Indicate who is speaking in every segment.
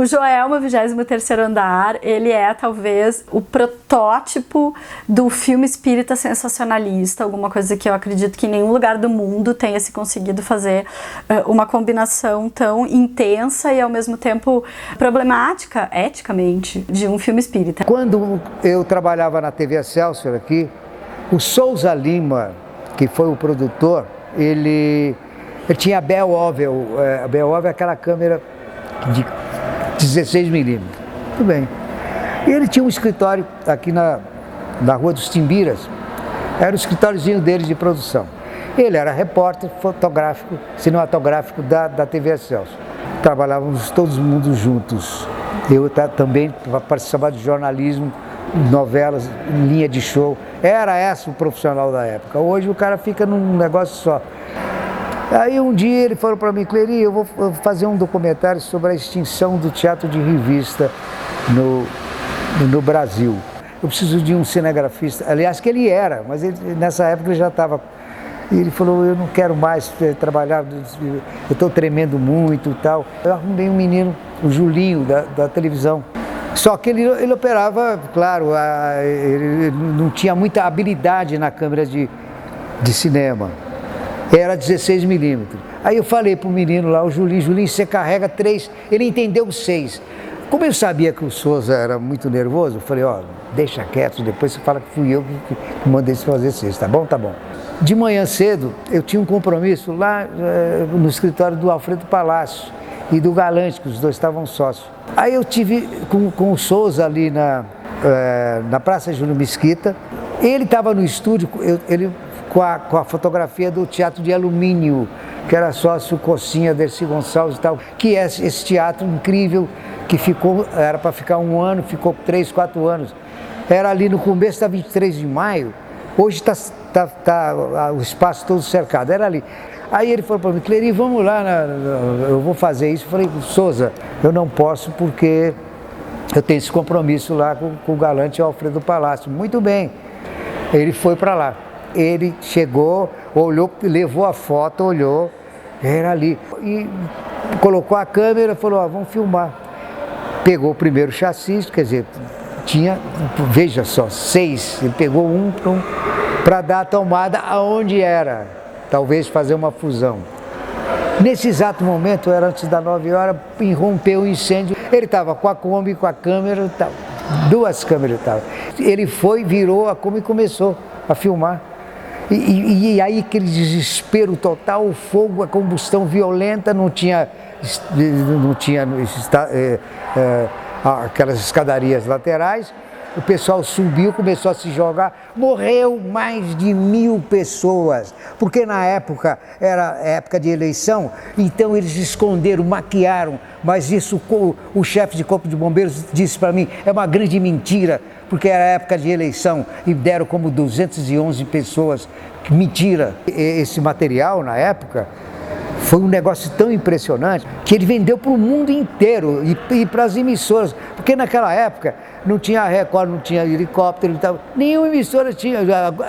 Speaker 1: O Joelma, o 23º Andar, ele é talvez o protótipo do filme espírita sensacionalista, alguma coisa que eu acredito que em nenhum lugar do mundo tenha se conseguido fazer uma combinação tão intensa e ao mesmo tempo problemática, eticamente, de um filme espírita.
Speaker 2: Quando eu trabalhava na TV Excelsior aqui, o Souza Lima, que foi o produtor, ele tinha a Bell-Ovel. A Bell-Ovel é aquela câmera de 16mm. Muito bem. E ele tinha um escritório aqui na Rua dos Timbiras. Era o escritóriozinho dele de produção. Ele era repórter fotográfico, cinematográfico da TV Excelsior. Trabalhávamos todos mundo juntos. Eu também participava de jornalismo, novelas, linha de show. Era esse o profissional da época. Hoje o cara fica num negócio só. Aí um dia ele falou para mim: Cleri, eu vou fazer um documentário sobre a extinção do teatro de revista no Brasil. Eu preciso de um cinegrafista. Aliás, que ele era, mas nessa época ele já estava. E ele falou: eu não quero mais trabalhar, eu estou tremendo muito e tal. Eu arrumei um menino, o Julinho, da televisão. Só que ele operava, claro, ele não tinha muita habilidade na câmera de cinema. Era 16mm. Aí eu falei pro menino lá, o Julinho, você carrega 3, ele entendeu 6. Como eu sabia que o Souza era muito nervoso, eu falei: ó, deixa quieto, depois você fala que fui eu que mandei você fazer 6, tá bom? Tá bom. De manhã cedo, eu tinha um compromisso lá no escritório do Alfredo Palácio e do Galante, que os dois estavam sócios. Aí eu tive com o Souza ali na Praça Júlio Mesquita. Ele estava no estúdio, com a fotografia do Teatro de Alumínio, que era sócio Cocinha, Dercy Gonçalves e tal, que é esse teatro incrível que era para ficar 1 ano, ficou 3, 4 anos. Era ali no começo da 23 de maio, hoje tá o espaço todo cercado, era ali. Aí ele falou para mim: Cleri, vamos lá, eu vou fazer isso. Eu falei: Souza, eu não posso porque eu tenho esse compromisso lá com o Galante e o Alfredo Palácio. Muito bem. Ele foi para lá. Ele chegou, olhou, levou a foto, olhou, era ali. E colocou a câmera e falou: ó, vamos filmar. Pegou o primeiro chassi, quer dizer, tinha, veja só, 6. Ele pegou um para dar a tomada aonde era, talvez fazer uma fusão. Nesse exato momento, era antes das 9 horas, irrompeu o incêndio. Ele estava com a Kombi, com a câmera e tal, 2 câmeras e tal. Ele virou a Kombi e começou a filmar. E aí aquele desespero total, o fogo, a combustão violenta, não tinha aquelas escadarias laterais. O pessoal subiu, começou a se jogar, morreu mais de 1000 pessoas, porque na época era época de eleição, então eles esconderam, maquiaram, mas isso o chefe de corpo de bombeiros disse para mim: é uma grande mentira, porque era época de eleição e deram como 211 pessoas. Mentira! Esse material na época foi um negócio tão impressionante que ele vendeu para o mundo inteiro e para as emissoras, porque naquela época não tinha a Record, não tinha helicóptero e tal, nenhuma emissora tinha,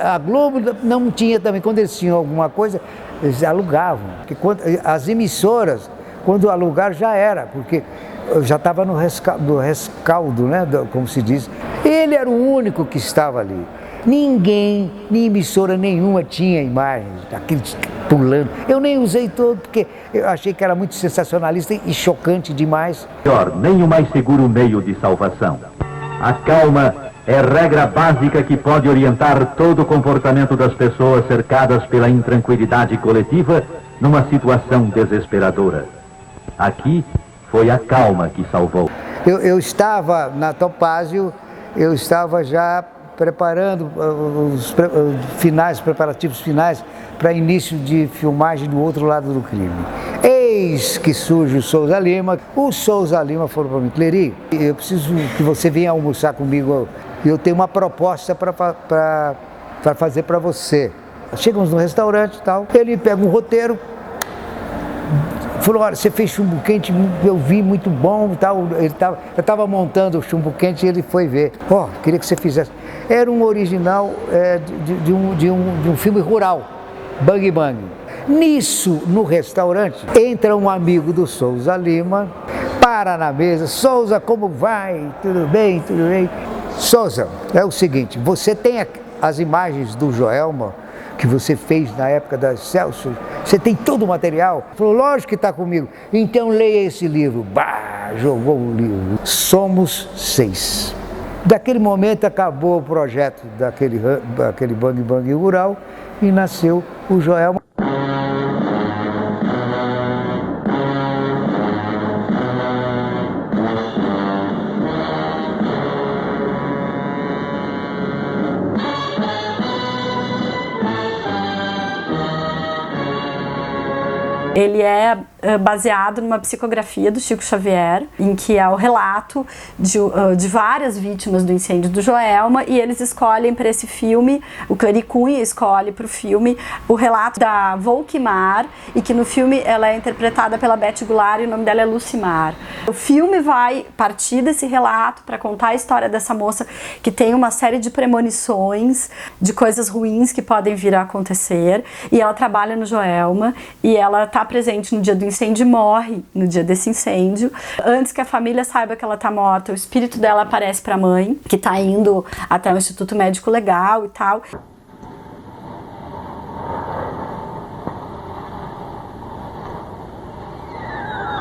Speaker 2: a Globo não tinha também. Quando eles tinham alguma coisa, eles alugavam. As emissoras, quando alugaram, já era, porque já estava no rescaldo, né, como se diz. Ele era o único que estava ali. Ninguém, nem emissora nenhuma tinha imagens daqueles pulando. Eu nem usei todo, porque eu achei que era muito sensacionalista e chocante demais.
Speaker 3: Nem o mais seguro meio de salvação. A calma é regra básica que pode orientar todo o comportamento das pessoas cercadas pela intranquilidade coletiva numa situação desesperadora. Aqui foi a calma que salvou.
Speaker 2: Eu estava na Topázio, eu estava já preparando os preparativos finais para início de filmagem do outro lado do crime. Eis que surge o Souza Lima. O Souza Lima falou para mim: Cleri, eu preciso que você venha almoçar comigo. Eu tenho uma proposta para fazer para você. Chegamos no restaurante e tal. Ele pega um roteiro, falou: olha, você fez chumbo quente, eu vi, muito bom e tal. Eu estava montando o chumbo quente e ele foi ver. Ó, queria que você fizesse. Era um original de um filme rural, Bang Bang. Nisso, no restaurante, entra um amigo do Souza Lima, para na mesa. Souza, como vai? Tudo bem, tudo bem? Souza, é o seguinte, você tem as imagens do Joelma que você fez na época da Excelsior, você tem todo o material? Falou, lógico que está comigo. Então leia esse livro. Bah, jogou o livro. Somos 6. Daquele momento acabou o projeto daquele Bang Bang Rural e nasceu o Joelma.
Speaker 1: Ele é baseado numa psicografia do Chico Xavier, em que é o relato de várias vítimas do incêndio do Joelma, e eles escolhem para esse filme, o Clary Cunha escolhe para o filme o relato da Volquimar, e que no filme ela é interpretada pela Beth Goulart e o nome dela é Lucimar. O filme vai partir desse relato para contar a história dessa moça que tem uma série de premonições de coisas ruins que podem vir a acontecer, e ela trabalha no Joelma, e ela está presente no dia do incêndio e morre no dia desse incêndio. Antes que a família saiba que ela está morta, o espírito dela aparece para a mãe, que está indo até o Instituto Médico Legal e tal.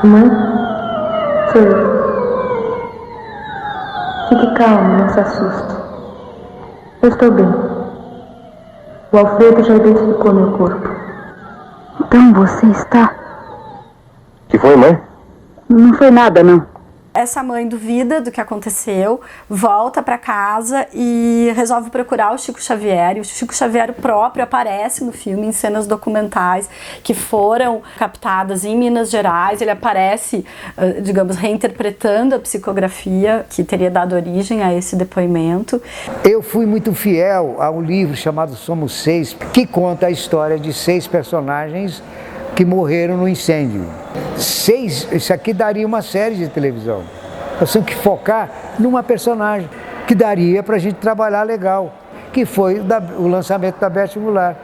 Speaker 4: Mãe? Sou eu. Fique calmo, não se assuste. Eu estou bem. O Alfredo já identificou meu corpo. Então você está...
Speaker 5: Que foi, mãe?
Speaker 4: Não foi nada, não.
Speaker 1: Essa mãe duvida do que aconteceu, volta para casa e resolve procurar o Chico Xavier. E o Chico Xavier próprio aparece no filme em cenas documentais que foram captadas em Minas Gerais. Ele aparece, digamos, reinterpretando a psicografia que teria dado origem a esse depoimento.
Speaker 2: Eu fui muito fiel a um livro chamado Somos 6, que conta a história de 6 personagens que morreram no incêndio. 6, isso aqui daria uma série de televisão. Nós temos que focar numa personagem que daria para a gente trabalhar legal, que foi o lançamento da Beth Goulart.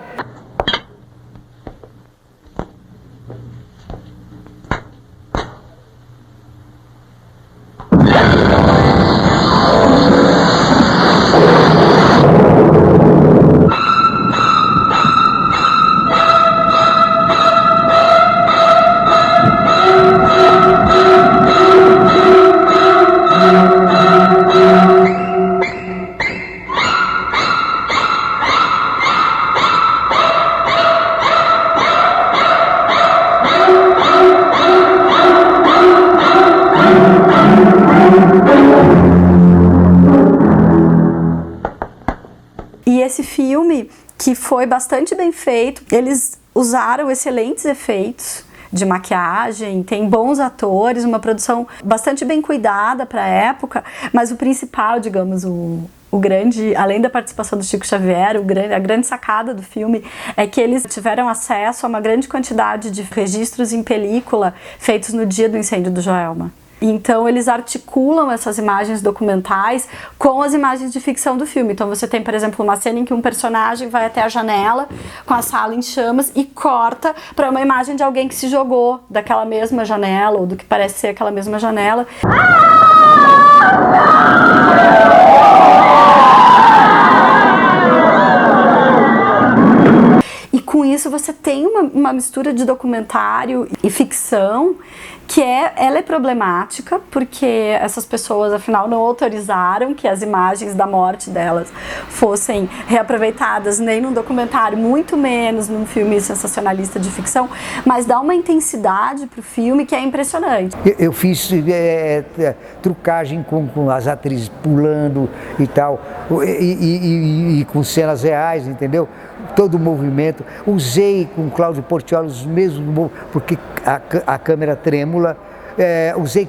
Speaker 1: E esse filme, que foi bastante bem feito, eles usaram excelentes efeitos de maquiagem, tem bons atores, uma produção bastante bem cuidada para a época, mas o principal, digamos, o grande, além da participação do Chico Xavier, a grande sacada do filme é que eles tiveram acesso a uma grande quantidade de registros em película feitos no dia do incêndio do Joelma. Então eles articulam essas imagens documentais com as imagens de ficção do filme. Então você tem, por exemplo, uma cena em que um personagem vai até a janela com a sala em chamas e corta para uma imagem de alguém que se jogou daquela mesma janela ou do que parece ser aquela mesma janela. E com isso você tem uma mistura de documentário e ficção que ela é problemática, porque essas pessoas, afinal, não autorizaram que as imagens da morte delas fossem reaproveitadas nem num documentário, muito menos num filme sensacionalista de ficção, mas dá uma intensidade pro filme que é impressionante.
Speaker 2: Eu fiz trucagem com as atrizes pulando e tal, e com cenas reais, entendeu? Todo o movimento. Usei com Cláudio Portiolli os mesmos, porque a câmera trêmula. Usei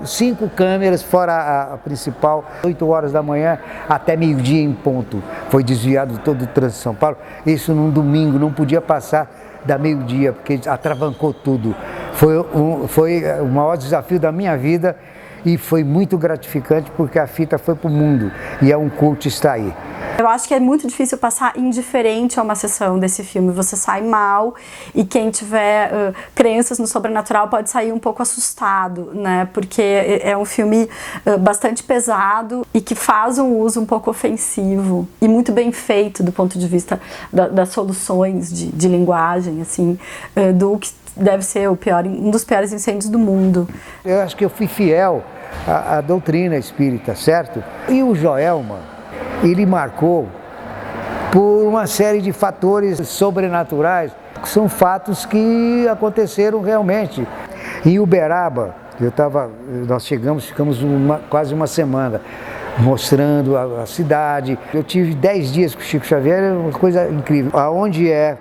Speaker 2: 5 câmeras, fora a principal, 8 horas da manhã até meio-dia em ponto. Foi desviado todo o trânsito de São Paulo. Isso num domingo, não podia passar da meio-dia, porque atravancou tudo. Foi o maior desafio da minha vida e foi muito gratificante, porque a fita foi para o mundo e é um culto está aí.
Speaker 1: Eu acho que é muito difícil passar indiferente a uma sessão desse filme. Você sai mal e quem tiver crenças no sobrenatural pode sair um pouco assustado, né? Porque é um filme bastante pesado e que faz um uso um pouco ofensivo e muito bem feito do ponto de vista das soluções de linguagem, assim, do que deve ser um dos piores incêndios do mundo.
Speaker 2: Eu acho que eu fui fiel à doutrina espírita, certo? E o Joelma, ele marcou por uma série de fatores sobrenaturais, que são fatos que aconteceram realmente. Em Uberaba, nós ficamos quase uma semana mostrando a cidade. Eu tive 10 dias com o Chico Xavier, é uma coisa incrível. Aonde é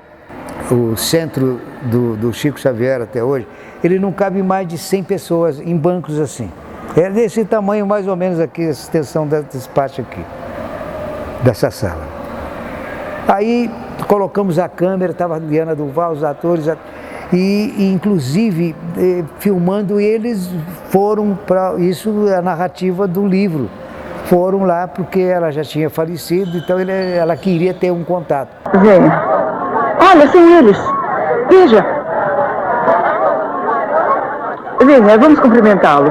Speaker 2: o centro do Chico Xavier até hoje, ele não cabe mais de 100 pessoas em bancos assim. É desse tamanho mais ou menos aqui, a extensão desse pátio aqui, dessa sala. Aí colocamos a câmera, estava a Liana Duval, os atores, e inclusive filmando, eles foram para isso, a narrativa do livro. Foram lá porque ela já tinha falecido, então ela queria ter um contato.
Speaker 4: Venha. Olha, são eles. Veja. Venha, vamos cumprimentá-lo.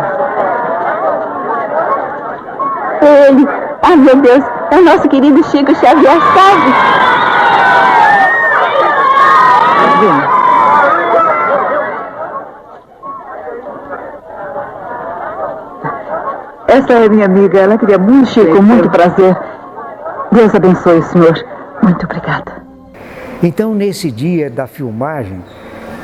Speaker 4: Ele. Ai, meu Deus. É o nosso querido Chico Xavier, sabe? Venha. Essa é minha amiga. Ela queria muito, Chico. Muito prazer. Deus abençoe o senhor. Muito obrigada.
Speaker 2: Então, nesse dia da filmagem,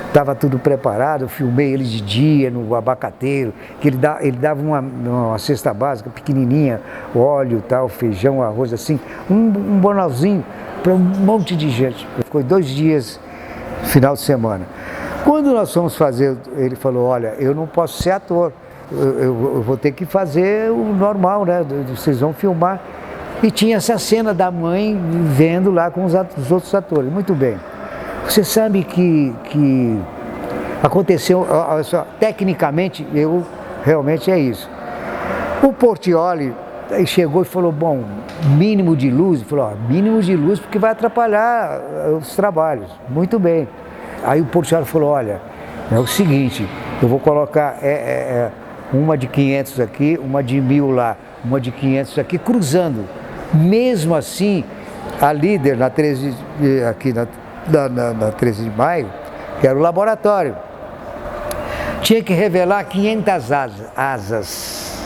Speaker 2: estava tudo preparado, eu filmei ele de dia no abacateiro, que ele dava uma cesta básica pequenininha, óleo, tal, feijão, arroz, assim, um banalzinho para um monte de gente. Ficou 2 dias, final de semana. Quando nós fomos fazer, ele falou, olha, eu não posso ser ator, eu vou ter que fazer o normal, né, vocês vão filmar. E tinha essa cena da mãe vendo lá com os outros atores. Muito bem. Você sabe que aconteceu, tecnicamente, realmente é isso. O Portiolli chegou e falou, bom, mínimo de luz. Ele falou, mínimo de luz porque vai atrapalhar os trabalhos. Muito bem. Aí o Portiolli falou, olha, é o seguinte, eu vou colocar uma de 500 aqui, uma de 1000 lá, uma de 500 aqui, cruzando. Mesmo assim, a líder na 13 de maio, que era o laboratório, tinha que revelar 500 asas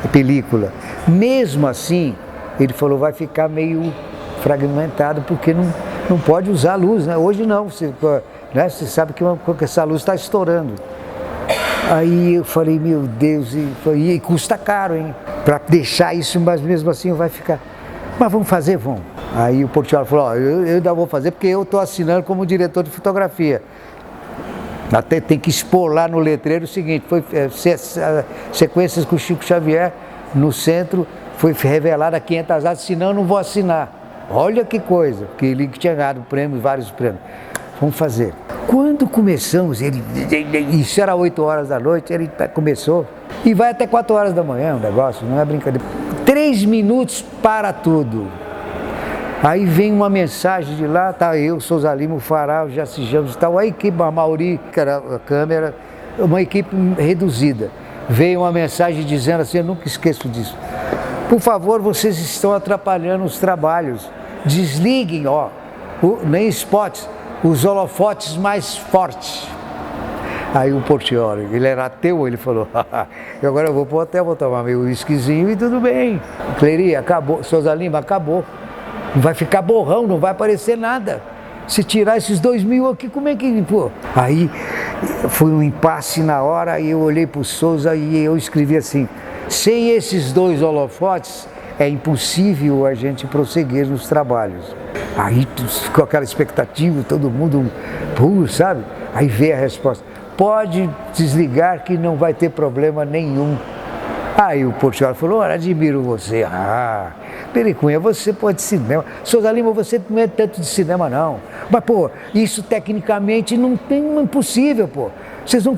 Speaker 2: de película. Mesmo assim, ele falou, vai ficar meio fragmentado, porque não pode usar luz, né? Hoje não, você sabe que essa luz está estourando. Aí eu falei, meu Deus, e custa caro, hein? Para deixar isso, mas mesmo assim vai ficar. Mas vamos fazer, vamos. Aí o Portiolli falou, eu ainda vou fazer porque eu estou assinando como diretor de fotografia. Até tem que expor lá no letreiro o seguinte, foi sequências com o Chico Xavier no centro, foi revelada 500 asas, senão eu não vou assinar. Olha que coisa, que ele tinha ganhado prêmios, vários prêmios. Vamos fazer. Quando começamos, isso era 8 horas da noite, ele começou e vai até 4 horas da manhã o negócio, não é brincadeira. 3 minutos para tudo. Aí vem uma mensagem de lá, tá eu, Souza Lima, o Fará, o Jaci Jamos e tal, a equipe, a Mauri, que era a câmera, uma equipe reduzida. Veio uma mensagem dizendo assim, eu nunca esqueço disso. Por favor, vocês estão atrapalhando os trabalhos. Desliguem, nem spots, os holofotes mais fortes. Aí o Portiolli, ele era ateu, ele falou, agora eu vou pro hotel, vou tomar meu whiskyzinho e tudo bem. Cleri, acabou, Souza Lima, acabou. Não vai ficar borrão, não vai aparecer nada. Se tirar esses 2.000 aqui, como é que... Pô? Aí foi um impasse na hora, e eu olhei pro Souza e eu escrevi assim, sem esses 2 holofotes, é impossível a gente prosseguir nos trabalhos. Aí ficou aquela expectativa, todo mundo, sabe? Aí veio a resposta, pode desligar que não vai ter problema nenhum. Aí o Portiolli falou, olha, admiro você. Pericunha, você pode cinema. Souza Lima, você não é tanto de cinema, não. Mas, pô, isso tecnicamente não é impossível, pô. Vocês vão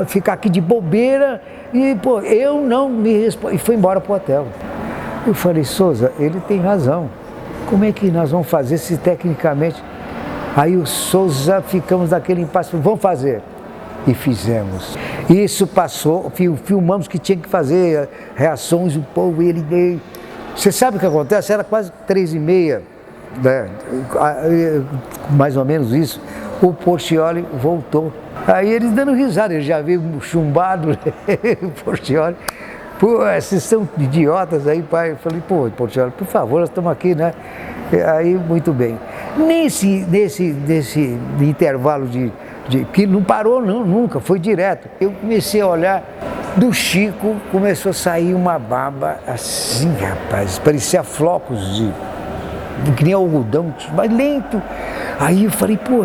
Speaker 2: ficar aqui de bobeira e, pô, eu não me respondo. E foi embora pro hotel. Eu falei, Souza, ele tem razão. Como é que nós vamos fazer se tecnicamente... Aí o Souza, ficamos naquele impasse, vamos fazer. E fizemos. Isso passou, filmamos que tinha que fazer reações, o povo, ele... Você sabe o que acontece? Era quase 3h30, né? Mais ou menos isso. O Portiolli voltou. Aí eles dando risada, ele já veio chumbado, o Portiolli. Pô, vocês são idiotas aí, pai. Eu falei, pô, Portiolli, por favor, nós estamos aqui, né? Aí, muito bem. Nesse intervalo que não parou não, nunca, foi direto. Eu comecei a olhar, do Chico começou a sair uma baba assim, rapaz, parecia flocos que nem algodão, mas lento. Aí eu falei, pô,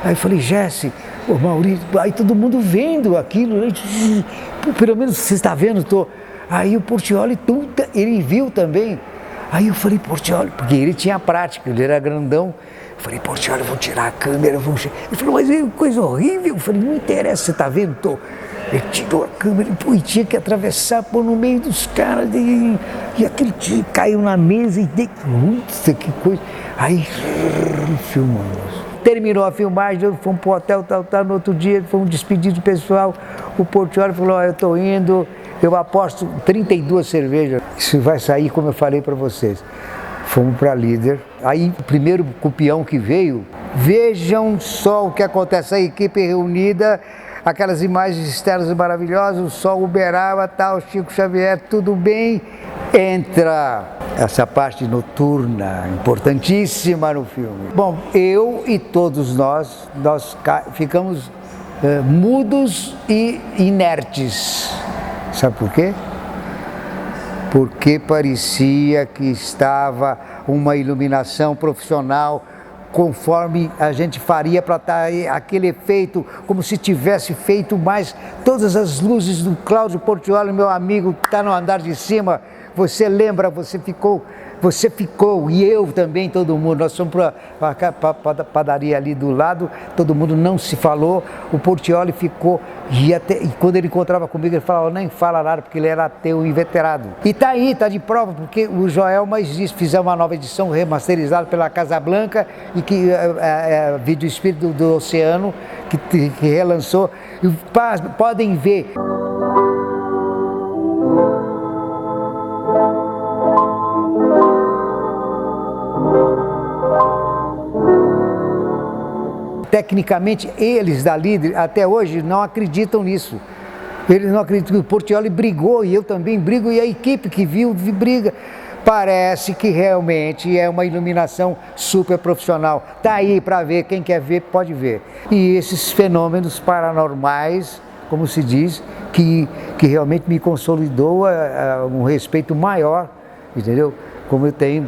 Speaker 2: aí eu falei, Jesse, ô Maurício, aí todo mundo vendo aquilo, pelo menos você está vendo, tô. Aí o Portiolli, ele viu também. Aí eu falei, Portiolli, porque ele tinha prática, ele era grandão. Eu falei, Portiolli, vou tirar a câmera, Ele falou, mas é coisa horrível. Eu falei, não interessa, você tá vendo, tô. Ele tirou a câmera e tinha que atravessar por no meio dos caras. E aquele tio caiu na mesa e putz, que coisa. Aí filmamos. Terminou a filmagem, fomos pro hotel, tal. No outro dia, fomos despedir do pessoal. O Portiolli falou, eu tô indo. Eu aposto 32 cervejas. Isso vai sair, como eu falei para vocês. Fomos para Líder. Aí, o primeiro copião que veio, vejam só o que acontece. A equipe reunida, aquelas imagens externas maravilhosas, o sol uberava, tal, Chico Xavier, tudo bem. Entra essa parte noturna, importantíssima no filme. Bom, eu e todos nós ficamos mudos e inertes. Sabe por quê? Porque parecia que estava uma iluminação profissional conforme a gente faria para estar aquele efeito, como se tivesse feito mais todas as luzes do Cláudio Portiolli, meu amigo, que está no andar de cima. Você lembra, você ficou, e eu também, todo mundo. Nós fomos para a padaria ali do lado, todo mundo não se falou, o Portiolli ficou, e quando ele encontrava comigo, ele falava, nem fala nada, porque ele era ateu inveterado. E tá aí, tá de prova, porque o Joelma existe, fizemos uma nova edição remasterizada pela Casablanca, e que Vídeo Espírito do Oceano, que relançou, e podem ver. Tecnicamente, eles da Líder, até hoje, não acreditam nisso. Eles não acreditam que o Portiolli brigou, e eu também brigo, e a equipe que viu briga. Parece que realmente é uma iluminação super profissional. Tá aí para ver, quem quer ver, pode ver. E esses fenômenos paranormais, como se diz, que realmente me consolidou um respeito maior, entendeu? Como eu tenho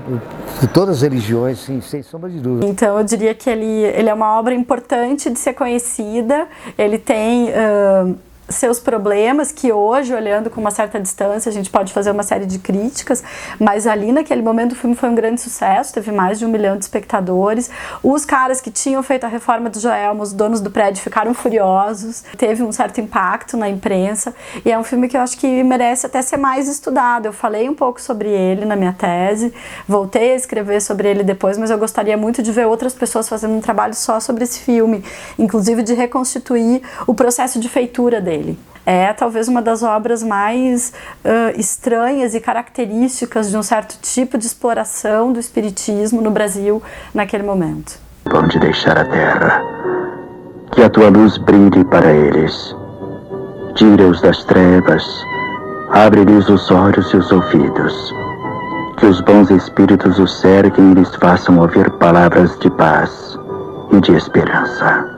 Speaker 2: de todas as religiões, sim, sem sombra de dúvida.
Speaker 1: Então eu diria que ele é uma obra importante de ser conhecida, ele tem seus problemas, que hoje, olhando com uma certa distância, a gente pode fazer uma série de críticas, mas ali naquele momento o filme foi um grande sucesso, teve mais de 1 milhão de espectadores. Os caras que tinham feito a reforma do Joelma, os donos do prédio, ficaram furiosos, teve um certo impacto na imprensa, e é um filme que eu acho que merece até ser mais estudado. Eu falei um pouco sobre ele na minha tese, voltei a escrever sobre ele depois, mas eu gostaria muito de ver outras pessoas fazendo um trabalho só sobre esse filme, inclusive de reconstituir o processo de feitura dele. É talvez uma das obras mais estranhas e características de um certo tipo de exploração do espiritismo no Brasil naquele momento.
Speaker 6: Vão te deixar a terra, que a tua luz brilhe para eles. Tira-os das trevas, abre-lhes os olhos e os ouvidos. Que os bons espíritos os cerquem e lhes façam ouvir palavras de paz e de esperança.